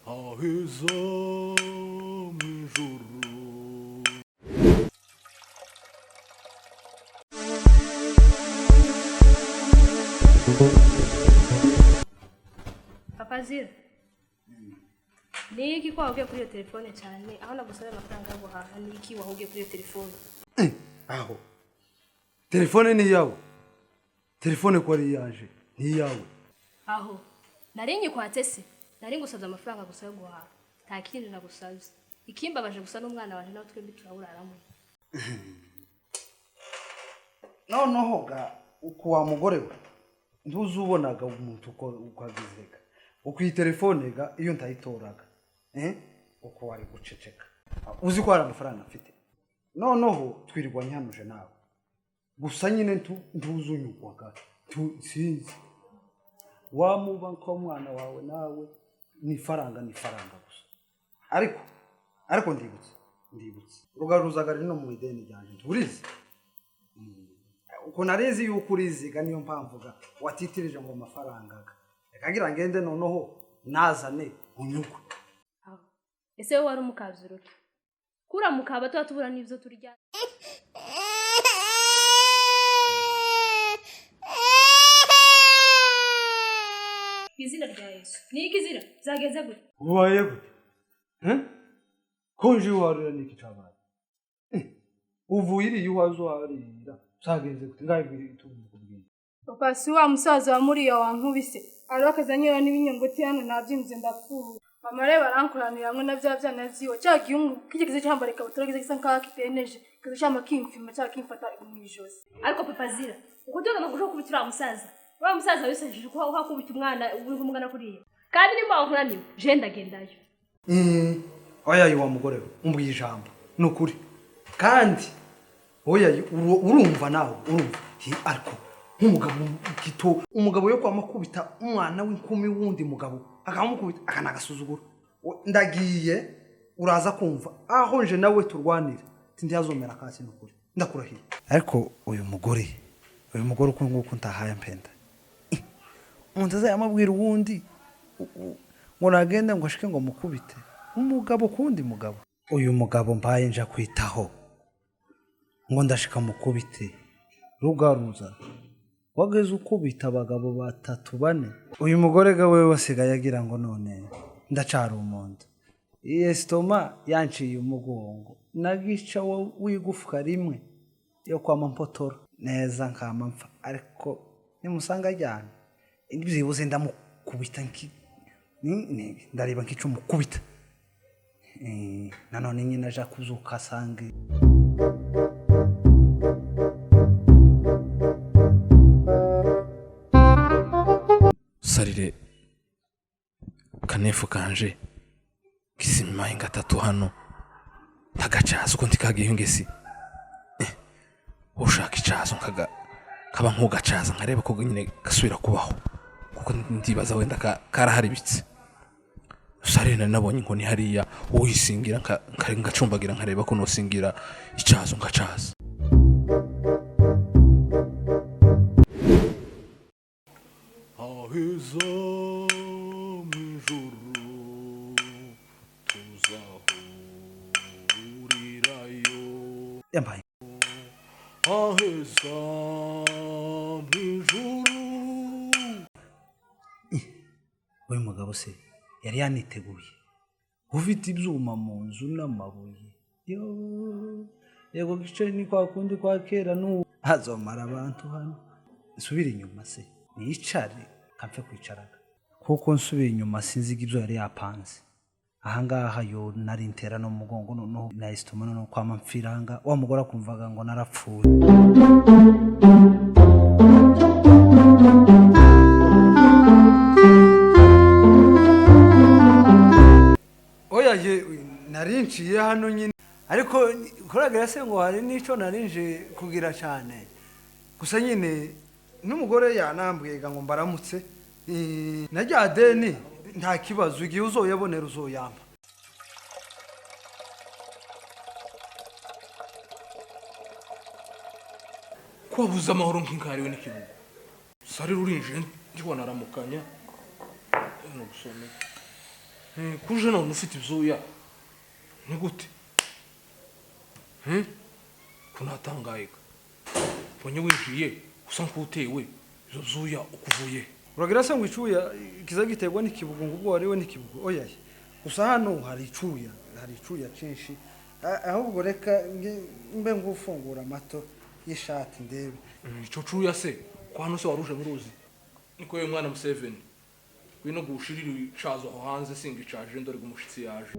aheza mw'ijuru. Papa Zira, ni iki ko wahugiye kuri iyo telefone cyane aho nagusaba amafaranga yo guhaha? Ni iki wahugiye kuri iyo telefone? Aho telefone ni yawe, telefone ko ari yaje ni yawe. Aho naringi kwatse se, nari ngusabye amafaranga gusa yo guhaha, nta kindi nagusabye. Ikimbabaje gusa n'umwana wanje nawe twembi turaburaramwe. Noneho ga uko wa mugore we ntuzubonaga umuntu uko agizeka uko iyi telefone ga iyo ntayitoraga uko wari guceceka uzi ko hari amafaranga afite. Noneho twirirwa nyanuje nawe gusa nyine ntuzunyugwaga sinzi wamuba ko mwana wawe nawe ni faranga gusa. Ariko ndibutse rugaruzaga rino mu ideni ryanje nturizi uko narezi yuko uriziga niyo mpamvuga watitirije ngo amafaranga akagira ngende noneho nazane unyugwe. Ese wowe wari umukazuruke kura mukaba twatubura n'ivyo turya. Izina rya Yesu ni iki zira zageze gute? Ubaye gute konje warira niki cabaye uvuyiri yuwazo arira zageze gute ngayibiri itumye kubwira. Papa si wa musaza wa muriya wankubise ari akazanyira n'ibinyongoti hano nabyimze ndapfuye. Mama reba arankuranira hamwe na bya byana ziwo cyagiye kigize cyambareka butorageze gisa nka kiteneje kizo cyama kimfima cyakimfata imwijosi. Ariko Papa Zira uko dona ngo kubitira musaza wa musaza wisejeje ko hakubita umwana uri kumugana kuriya kandi nimba wankuraniwe je ndagendayo. Oya yo wa mugore umbwiye ijambo nukuri kandi oya urumva nawe urumva ariko nk'umugabo gito umugabo yo kwamakubita umwana w'inkumi wundi mugabo akamukubita akanagasuzugura ndagiye uraza kumva aho nje nawe turwanira tindiyazomera kasi nukuri ndakurahiye. Ariko uyu mugore uko nguko ntahaye mpenda umuntu azayamabwira uwundi ngo nagende ngo ashike ngo mukubite umugabo kundi mugabo. Uyu mugabo mbaye nja kwitaho ngo ndashika mukubite rugaruza wageze ukubita abagabo 3-4. Uyu mugore ga wewe wasigaye agira ngo none ndacara umuntu estoma yanciye umugongo nagica wigufuka rimwe yo kwa mampotoro neza nkamamfa ariko nimusanga ajyana ibyibuze ndamukubita ndareba nkico mukubita nanone nyine aja kuzuka sange. Sarire kanefu kanje kisima inga 3 hano tagacaza uko ndikagiye ngesi ushaka icazo nkaga kaba nkugacaza nkareba ko nyine gasubira kubaho kuko ndibaza wenda karaharibitse. Sarire nabonye ngo ni hariya uyisingira ngacumbagira nkareba ko nosingira icazo ngacaza. Aheza mw'ijuru tuzahurirayo. Yambaye aheza mw'ijuru. Uyu mugabo se yari yaniteguye ufite ibyuma mu nzu n'amabuye yego gice ni kwa kundi kwa kera hazomara abantu hano. Nsubira inyuma se nicare kamfe kwicaraga kuko nsubira inyuma sinzi ibyo yari yapanze ahangaha yo nari intera no mugongo no na estoma no kwa mamfiranga wa mugora kumvaga ngo narapfuye. Oya ye narinciye hano nyine ariko koragira se ngo hari nico narinje kugira cyane gusa nyine n'umugore yanambwega ngo mbaramutse najya deni nta kibazo igihe uzoyabonera uzoyamba. Kwabuza amahoro nk'inkariwe n'ikibuga. Sarire urinje ndibona aramukanya no gusoma. kuje none ufite ivyuya ni gute kunatangaye ponye winjiye usa nkutewe izo vyuya ukuvuye uragira se ngo icuya kiza giterwa n'ikibugo ngo ubwo wariwe n'ikibugo oya gusa hano hari icuya cinshi ahubwo reka mbe ngufungura amato y'ishati ndebe ico cuya se ko hano se waruje muruzi niko yewe mwana Museveni wino gushirira icazo aho hanze singa icaje ndore gumushitsi yaje